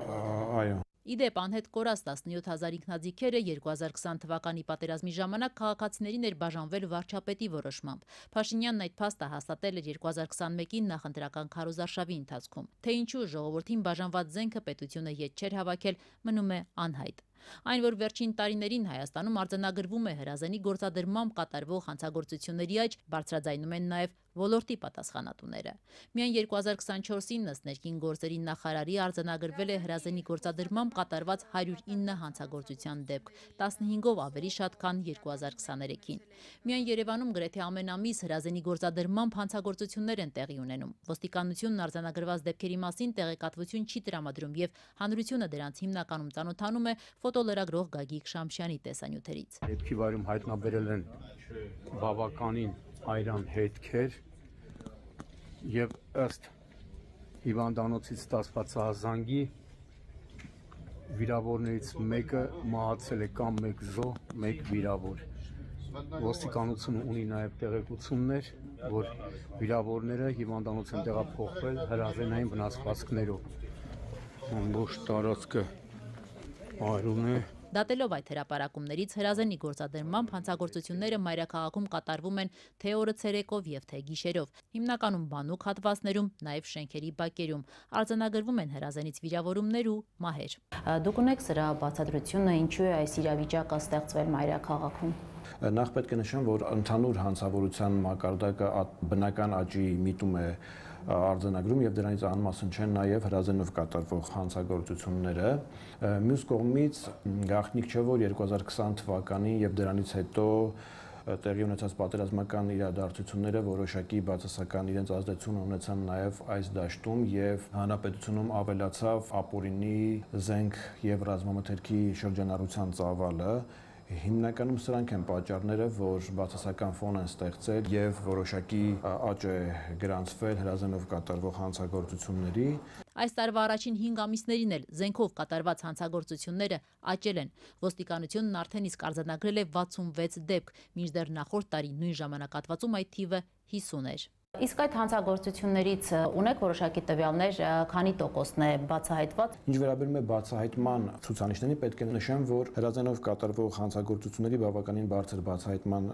Այո։ Իդեպ անհետ կորած 17000 ինքնաձիգերը 2020 թվականի պատերազմի ժամանակ քաղաքացիներին էր բաժանվել վարչապետի որոշմամբ։ Փաշինյանն այդ փաստը հաստատել էր 2021-ին նախընտրական քարոզարշավի ընթացքում։ Թե ինչու ժողովրդին բաժանված զենքը պետությունը ետ չէր հավաքել, մնում է անհայտ։ Այն, որ վերջին տարիներին Հայաստանում արձանագրվում է հրազենի գործադրմամբ կատարվող հանցագործությունների աճ, բարձրաձայնում են նաև ոլորտի պատասխանատուները։ Միայն 2024-ին ըստ ներքին գործերի նախարարի արձանագրվել է հրազենի գործադրմամբ կատարված 109 հանցագործության դեպք, 15-ով ավելի շատ, քան 2023-ին։ Միայն Երևանում գրեթե ամեն ամիս հրազենի գործադրմամբ հանցագործություններ են տեղի ունենում։ Ոստիկանությունն արձանագրված դեպքերի մասին տեղեկատվություն չի տրամադրում եւ հանրությունը դրանց հիմնականում ծանոթանում է ֆոտոլրագրող Գագիկ Շամշյանի տեսանյութերից։ Դեպքի վայրում հայտնաբերել են բավականին այրան հետքեր, եւ ըստ հիվանդանոցից ստացված զանգի վիրավորներից մեկը մահացել է կամ մեկ զոհ, մեկ վիրավոր։ Ոստիկանությունը ունի նաև տեղեկություններ, որ վիրավորները հիվանդանոց են տեղափոխվել հրազենային վնասվածքներով։ Ամբողջ տարածքը այրուն է։ Դատելով այդ հրապարակումներից հրազենի գործադրմամբ հանցագործությունները մայրաքաղաքում կատարվում են թե օրը ցերեկով եւ թե գիշերով, հիմնականում բանուկ հատվածներում, նաեւ շենքերի բակերում։ Արձանագրվում են հրազենից վիրավորումներ ու մահեր։ Դուք ունեք սրա բացատրությունը, ինչու է այս իրավիճակը ստեղծվել մայրաքաղաքում։ Նախ պետք է նշեմ, որ ընդհանուր հանցավորության մակարդակը բնական աճի միտում է արձանագրում եւ դրանից անմասն չեն նաեւ հրազենով կատարվող հանցագործությունները։ Մյուս կողմից գաղտնիք չէ, որ 2020 թվականին եւ դրանից հետո տեղի ունեցած պատերազմական իրադարձությունները որոշակի բացասական իրենց ազդեցություն ունեցան նաեւ այս դաշտում եւ հանրապետությունում ավելացավ ապօրինի զենք եւ ռազմամթերքի շրջանառության ծավալը։ Հիմնականում սրանք են պատճառները, որ բացասական ֆոն են ստեղծել եւ որոշակի աճ է գրանցվել հրազենով կատարվող հանցագործությունների։ Այս տարվա առաջին 5 ամիսներին էլ զենքով կատարված հանցագործությունները աճել են։ Ոստիկանությունն արդեն իսկ արձանագրել է 66 դեպք, մինչդեռ նախորդ տարի նույն ժամանակահատվածում այդ թիվը 50 էր։ Իսկ այդ հանցագործություններից ունեք որոշակի տվյալներ, քանի տոկոսն է բացահայտված։ Ինչ վերաբերում է բացահայտման ցուցանիշներին, պետք է նշեմ, որ հրազենով կատարվող հանցագործությունների բավականին բարձր բացահայտման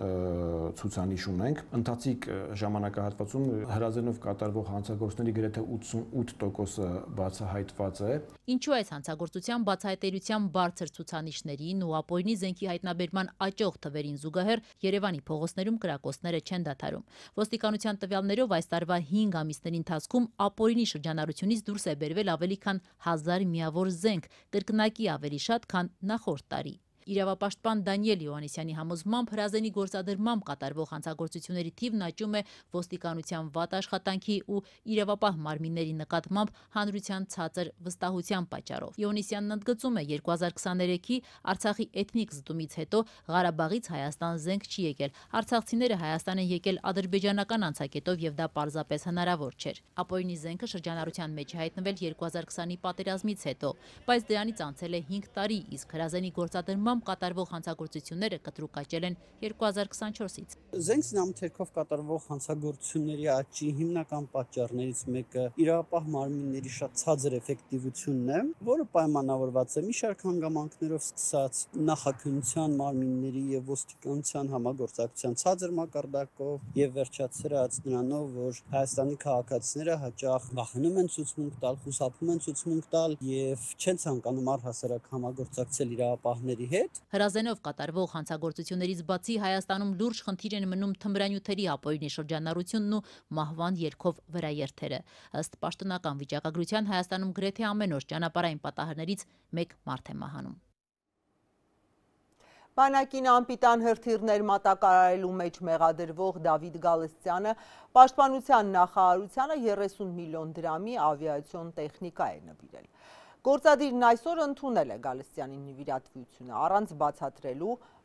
ցուցանիշ ունենք։ Ընթացիկ ժամանակահատվածում հրազենով կատարվող հանցագործությունների գրեթե 88%-ը բացահայտված է։ Ինչու այս հանցագործության բացահայտելիության բարձր ցուցանիշներին ու ապօրինի զենքի հայտնաբերման աճող թվերին զուգահեռ Երևանի փողոցներում կրակոցները չեն դադարում։ Ոստիկանության տվյալներով այս տարվա 5 ամիսների ընթացքում ապօրինի շրջանառությունից դուրս է բերվել ավելի քան 1000 միավոր զենք, կրկնակի ավելի շատ, քան նախորդ տարի։ Իրավապաշտպան Դանիել Յոհաննիսյանի համոզմամբ հրազենի գործադրմամբ կատարվող հանցագործությունների թիվն աճում է ոստիկանության վատ աշխատանքի ու իրավապահ մարմինների նկատմամբ հանրության ցածր վստահության պատճառով։ Յոհաննիսյանն ընդգծում է 2023-ի Արցախի էթնիկ զտումից հետո Ղարաբաղից Հայաստան զենք չի եկել։ Արցախցիները Հայաստան են եկել ադրբեջանական անցակետով եւ դա պարզապես հնարավոր չէր։ Ապօրինի զենքը շրջանառության մեջ է հայտնվել 2020-ի պատերազմից հետո, բայց դրանից անցել է 5 տարի, իսկ հրազենի գործադրմամբ կատարվող հանցագործությունները կտրուկ աճել են 2024-ից։ Զենք զինամթերքով կատարվող հանցագործությունների աճի հիմնական պատճառներից մեկը իրավապահ մարմինների շատ ցածր էֆեկտիվությունն է, որը պայմանավորված է մի շարք հանգամանքներով սկսած նախաքննության մարմինների եւ ոստիկանության համագործակցության ցածր մակարդակով եւ վերջացրած նրանով, որ Հայաստանի քաղաքացիները հաճախ վախենում են ցուցմունք տալ, խուսափում են ցուցմունք տալ եւ չեն ցանկանում առհասարակ համագործակցել իրավապահների հետ։ Հրազենով կատարվող հանցագործություններից բացի Հայաստանում լուրջ խնդիր են մնում թմրանյութերի ապօրինի շրջանառությունն ու մահվան ելքով վրաերթերը։ Ըստ պաշտոնական վիճակագրության Հայաստանում գրեթե ամեն օր ճանապարհային պատահարներից մեկ մարդ է մահանում։ Բանակին անպիտան հրթիռներ մատակարարելու մեջ մեղադրվող Դավիթ Գալստյանը Պաշտպանության նախարարությանը 30 միլիոն դրամի ավիացիոն տեխնիկա է նվիրել։ Գործադիրն այսօր ընդունել է Գալստյանի նվիրատվությունը,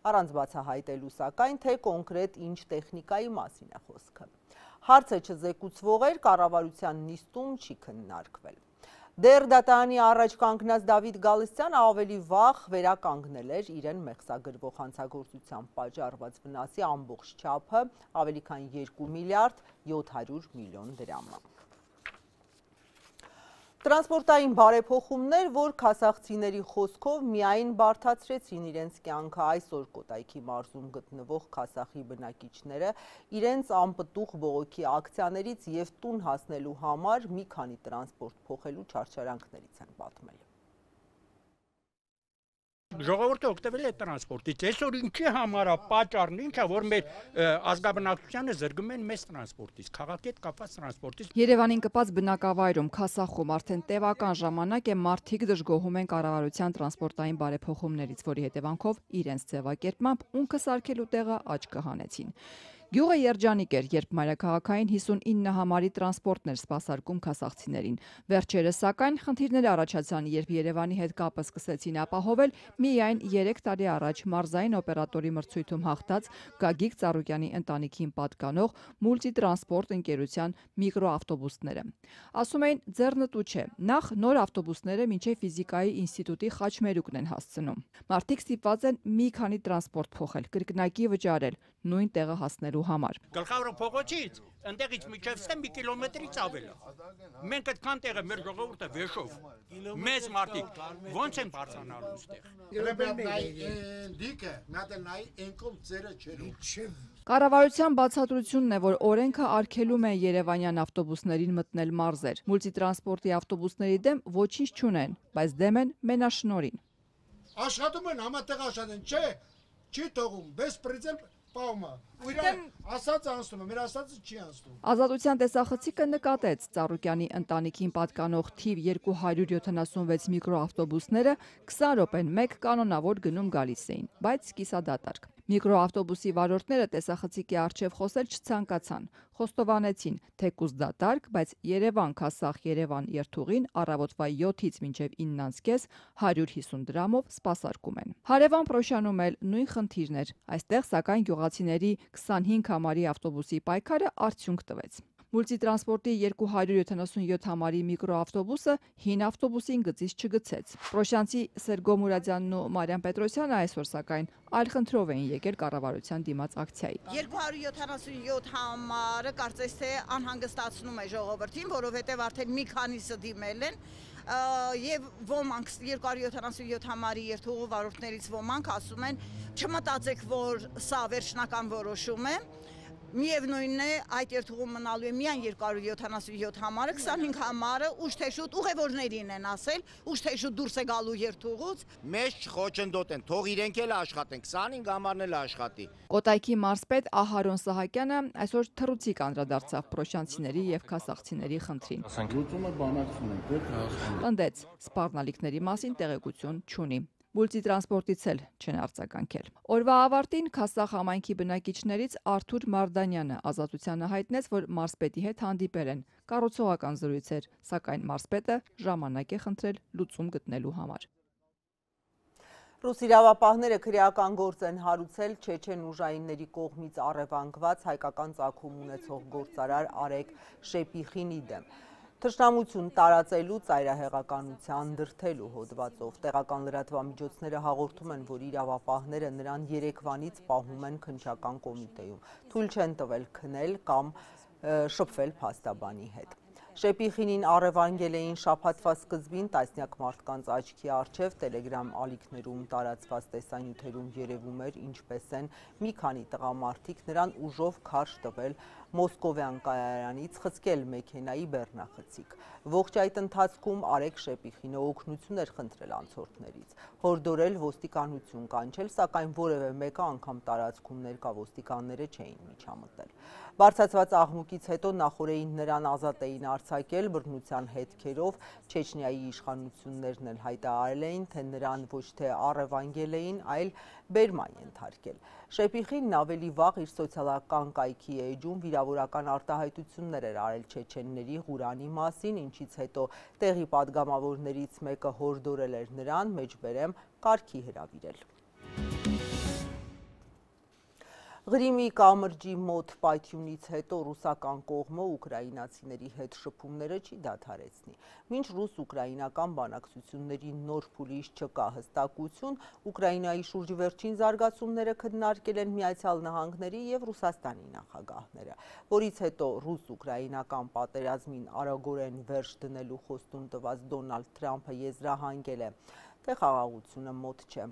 առանց բացահայտելու սակայն, թե կոնկրետ ինչ տեխնիկայի մասին է խոսքը։ Հարցը չզեկուցվող էր, կառավարության նիստում չի քննարկվել։ Դեռ դատարանի առաջ կանգնած Դավիթ Գալստյանը ավելի վաղ վերականգնել էր իրեն մեղսագրվող հանցագործությամբ պատճառված վնասի ամբողջ չափը, ավելի քան 2 միլիարդ 700 միլիոն դրամը։ Տրանսպորտային բարեփոխումներ, որ քասախցիների խոսքով միայն բարդացրեցին իրենց կյանքը, այսօր Կոտայքի մարզում գտնվող քասախի բնակիչները իրենց անպտուղ բողոքի ակցիաներից եւ տուն հասնելու համար մի քանի տրանսպորտ փոխելու չարչարանքներից են պատմել։ Ժողովուրդը օգտվել է տրանսպորտից, այսօր ինչի համար է պատճառն ինչա, որ մեր ազգաբնակչությանը զրկում են մեծ տրանսպորտից, քաղաքի հետ կապված տրանսպորտից։ Երևանին կպած բնակավայրում քասախում արդեն տևական ժամանակ է մարդիկ դժգոհում են կառավարության տրանսպորտային բարեփոխումներից, որի հետևանքով իրենց ձևակերպմամբ ունքը սարքելու տեղը աճ կհանեցին։ Գյուղը երջանիկ էր, երբ մայրաքաղաքային 59 համարի տրանսպորտն էր սպասարկում քասախցիներին։ Վերջերս սակայն խնդիրներ առաջացան, երբ Երևանի հետ կապը սկսեցին ապահովել միայն 3 տարի առաջ մարզային օպերատորի մրցույթում հաղթած Գագիկ Ծառուկյանի ընտանիքին պատկանող մուլտիտրանսպորտ ընկերության միկրոավտոբուսները։ Ասում էին ձեռնտու չէ, նախ նոր ավտոբուսները մինչև ֆիզիկայի ինստիտուտի խաչմերուկն են հասցնում։ Մարդիկ ստիպված են մի քանի տրանսպորտ փոխել, կրկնակի վճարել, նույն տեղը հասնելու համար։ Գլխավոր փողոցից ընդեղից միջև մի կիլոմետրից ավել է։ Մենք այդքան տեղը մեր ժողովուրդը վեշով, մեծ մարդիկ ոնց են բարձրանալու այստեղ։ Կառավարության բացատրությունն է, որ օրենքը արգելում է երևանյան ավտոբուսներին մտնել մարզեր։ Մուլտիտրանսպորտի ավտոբուսների դեմ ոչինչ չունեն, բայց դեմ են մենաշնորհին։ Աշխատում են համատեղ աշխատեն, չէ, չի թողում, без прицел պահում է։ Ու իրեն ասած անցնում է, մեր ասածը չի անցնում։ Ազատության տեսախցիկը նկատեց Ծառուկյանի ընտանիքին պատկանող թիվ 276 միկրոավտոբուսները 20 րոպեն մեկ կանոնավոր գնում գալիս էին, բայց կիսադատարկ։ Միկրոավտոբուսի վարորդները տեսախցիկի առջև խոսել չցանկացան, խոստովանեցին, թեկուզ դատարկ, բայց Երևան-Քասախ-Երևան երթուղին առավոտվա 7-ից մինչև 9:30 150 դրամով սպասարկում են։ Հարևան Պրոշյանում էլ նույն խնդիրն էր, այստեղ սակայն գյուղացիների 25 համարի ավտոբուսի պայքարը արդյունք տվեց։ Մուլտիտրանսպորտի 277 համարի միկրոավտոբուսը հին ավտոբուսին գծից չգցեց։ Պրոշյանցի Սերգո Մուրադյանն ու Մարիամ Պետրոսյանը այսօր սակայն այլ խնդրով էին եկել կառավարության դիմաց ակցիայի։ 277 համարը կարծես թե անհանգստացնում է ժողովրդին, որովհետև արդեն մի քանիսը դիմել են եւ ոմանք 277 համարի երթուղու վարորդներից ոմանք ասում են չմտածեք, որ սա վերջնական որոշում է։ Միևնույնն է, այդ երթուղում մնալու է միայն 277 համարը, 25 համարը ուշ թե շուտ ուղևորներին են ասել, ուշ թե շուտ դուրս է գալու երթուղուց։ Մեզ չխոչընդոտ են, թող իրենք էլ աշխատեն, 25 համարն էլ աշխատի։ Կոտայքի մարզպետ Ահարոն Սահակյանը այսօր թռուցիկ անդրադարձավ պրոշյանցիների եւ քասախցիների խնդրին։ Լուծումը բանակցում ենք, պետք է հասկանալ։ Պնդեց, սպառնալիքների մասին տեղեկություն չունի։ Մուլտիտրանսպորտից էլ չեն արձագանքել։ Օրվա ավարտին Քասախ համայնքի բնակիչներից Արթուր Մարդանյանը Ազատությանը հայտնեց, որ մարզպետի հետ հանդիպել են։ Կառուցողական զրույց էր, սակայն մարզպետը ժամանակ է խնդրել լուծում գտնելու համար։ Ռուս իրավապահները քրեական գործ են հարուցել չեչեն ուժայինների կողմից առևանգված հայկական ծագում ունեցող գործարար Արեգ Շեպիխինի դեմ։ Թշնամություն տարածելու ծայրահեղականության դրդելու հոդվածով տեղական լրատվամիջոցները հաղորդում են, որ իրավապահները նրան երեկվանից պահում են քննչական կոմիտեում, թույլ չեն տվել քնել կամ շփվել փաստաբանի հետ։ Շեպիխինին առևանգել էին շաբաթվա սկզբին տասնյակ մարդկանց աչքի առջև Telegram ալիքներում տարածված տեսանյութերում երևում էր, ինչպես են մի քանի տղամարդիկ նրան ուժով քարշ տվել Մոսկովյան կայարանից, խցկել մեքենայի բեռնախցիկ։ Ողջ այդ ընթացքում Արեգ Շեպիխինը օգնություն էր խնդրել անցորդներից, հորդորել ոստիկանություն կանչել, սակայն որևէ մեկը անգամ տարածքում ներկա ոստիկանները չէին միջամտել։ Բարձրացված աղմուկից հետո նախորդին նրան ազատ էին արձակել բռնության հետքերով, Չեչնիայի իշխանություններն էլ հայտարարել էին, թե նրան ոչ թե առևանգել էին, այլ բերման ենթարկել։ Շեպիխինն ավելի վաղ իր սոցիալական կայքի էջում վիրավորական արտահայտություններ էր արել չեչենների Ղուրանի մասին, ինչից հետո տեղի պատգամավորներից մեկը հորդորել էր նրան մեջբերեմ կարգի հրավիրել։ Ղրիմի կամրջի մոտ պայթյունից հետո ռուսական կողմը ուկրաինացիների հետ շփումները չի դադարեցնի։ Մինչ ռուս-ուկրաինական բանակցությունների նոր փուլից չկա հստակություն, Ուկրաինայի շուրջ վերջին զարգացումները քննարկել են Միացյալ Նահանգների եւ Ռուսաստանի նախագահները, որից հետո ռուս-ուկրաինական պատերազմին արագորեն վերջ դնելու խոստում տված Դոնալդ Թրամփը եզրահանգել է, թե խաղաղությունը մոտ չէ։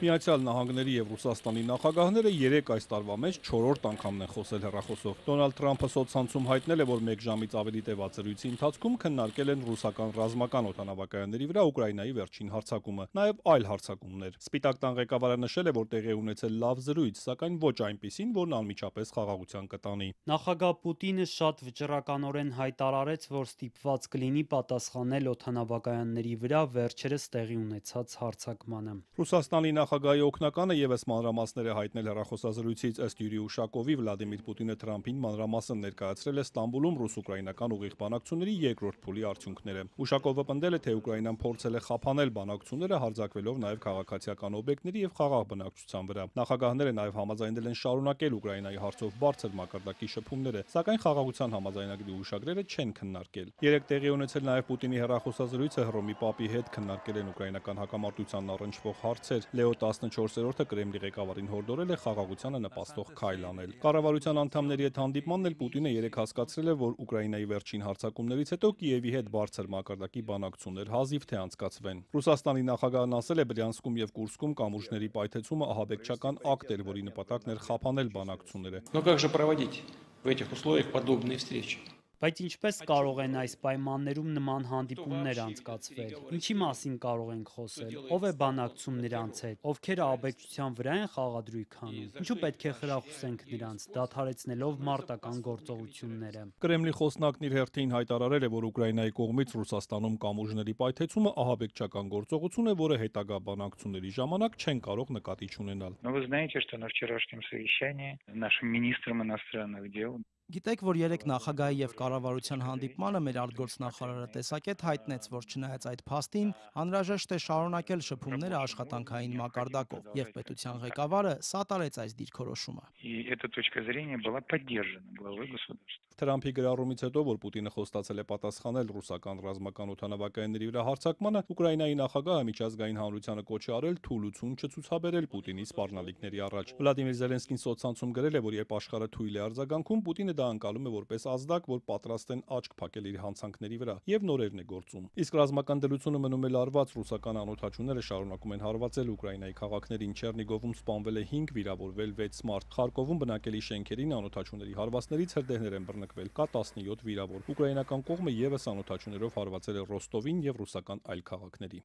Միացյալ Նահանգների եւ Ռուսաստանի նախագահները 3 այս տարվա մեջ 4-րդ անգամն են խոսել հեռախոսով։ Դոնալդ Թրամփը սոցցանցում հայտնել է, որ 1 ժամից ավելի տևած զրույցի ընթացքում քննարկել են ռուսական ռազմական օդանավակայանների վրա Ուկրաինայի վերջին հարձակումը, նաեւ այլ հարձակումներ։ Սպիտակ տան ղեկավարը նշել է, որ տեղի ունեցել լավ զրույց, սակայն ոչ այնպիսին, որն անմիջապես խաղաղության կտանի։ Նախագահ Պուտինը շատ վճռականորեն հայտարարեց, որ ստիպված կլինի պատասխանել օդանավակայանների վրա վերջերս տեղի ունեցած հարձակմանը։ Ռուսաստանի նախագահի օգնականը եւս մանրամասներ է հայտնել հեռախոսազրույցից, ըստ Յուրի Ուշակովի Վլադիմիր Պուտինը Թրամփին մանրամասն ներկայացրել է Ստամբուլում ռուս-ուկրաինական ուղիղ բանակցությունների երկրորդ փուլի արդյունքները։ Ուշակովը պնդել է, թե Ուկրաինան փորձել է խափանել բանակցությունները, հարձակվելով նաեւ քաղաքացիական օբյեկտների եւ խաղաղ բնակչության վրա։ Նախագահները նաեւ համաձայնել են շարունակել Ուկրաինայի հարցով բարձր մակարդակի շփումները, սակայն խաղաղության համաձայնագրի հուշագրերը չեն քննարկել։ Երեք տեղի ունեցել նաեւ Պուտինի հեռախոսազրույցը Հռոմի Պապի հետ քննարկել են ուկրաինական հակամարտությանն առնչվող հարցեր։ Լեո 14-րդը Կրեմլի ղեկավարին հորդորել է խաղաղությանը նպաստող քայլ անել։ Կառավարության անդամների հետ հանդիպմանն էլ Պուտինը երեք հասկացրել է, որ Ուկրաինայի վերջին հարձակումներից հետո Կիևի հետ բարձր մակարդակի բանակցություններ հազիվ թե անցկացվեն։ Ռուսաստանի նախագահն ասել է Բրյանսկում եւ Կուրսկում կամուրջների պայթեցումը ահաբեկչական ակտ էր, որի նպատակն էր խափանել բանակցությունները։ Но как же проводить в этих условиях подобные встречи? Բայց ինչպես կարող են այս պայմաններում նման հանդիպումներ անցկացվել։ Ինչի մասին կարող ենք խոսել։ Ով է բանակցում նրանց հետ, ովքեր աբեկչության վրա են խաղադրույք անում։ Ինչու պետք է խրախուսենք նրանց, դադարեցնելով մարտական գործողությունները։ Կրեմլի խոսնակն իր հերթին հայտարարել է, որ Ուկրաինայի կողմից Ռուսաստանում կամուրջների պայթեցումը ահաբեկչական գործողություն է, որը հետագա բանակցությունների ժամանակ չեն կարող նկատի չունենալ։ Но вы знаете, что на вчерашнем совещании нашим министром иностранных дел Գիտեք, որ երեք նախագահի եւ կառավարության հանդիպմանը մեր արտգործնախարարը տեսակետ հայտնեց, որ չնայած այդ փաստին, անհրաժեշտ է շարունակել շփումները աշխատանքային մակարդակով, եւ պետության ղեկավարը սատարեց այս դիրքորոշումը։ И эта точка зрения была поддержана главой государства. Թրամփի գրառումից հետո, որ Պուտինը խոստացել է պատասխանել ռուսական ռազմական օդանավակայանների վրա հարձակմանը, Ուկրաինայի նախագահը միջազգային հանրությանը կոչ է արել թուլություն չցուցաբերել Պուտինի սպառնալիքների առաջ։ Վլադիմիր Զելենսկին սոցցանցում գրել է, որ երբ աշխարհը թույլ է արձագանքում, Պուտինը դա անցալում է որպես ազդակ, որ պատրաստ են աչք փակել իր հանցանքների վրա եւ նորերն է գործում։ Իսկ ռազմական դրությունը մնում է լարված, ռուսական անօդաչուները շարունակում են հարվածել Ուկրաինայի քաղաքներին։ Չեռնիգովում սպանվել է 5, վիրավորվել 6 մարդ։ Խարկովում բնակելի շենքերին անօդաչուների հարվածներից հրդեհներ են բռնկվել, կա 17 վիրավոր։ Ուկրաինական կողմը եւս անօդաչուներով հարվածել է Ռոստովին եւ ռուսական այլ քաղաքների։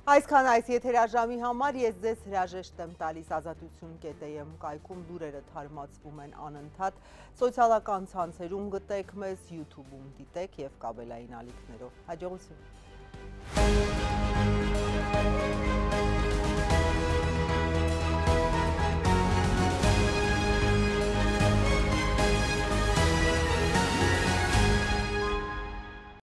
Այսքան այս եթերաժամի համար ես ձեզ հրաժեշտ եմ տալիս ազատություն.am կայքում լուրերը թարմացվում են անընդհատ, սոցիալական ցանցերում գտեք մեզ, YouTube-ում դիտեք եւ կաբելային ալիքներով։ Հաջողություն։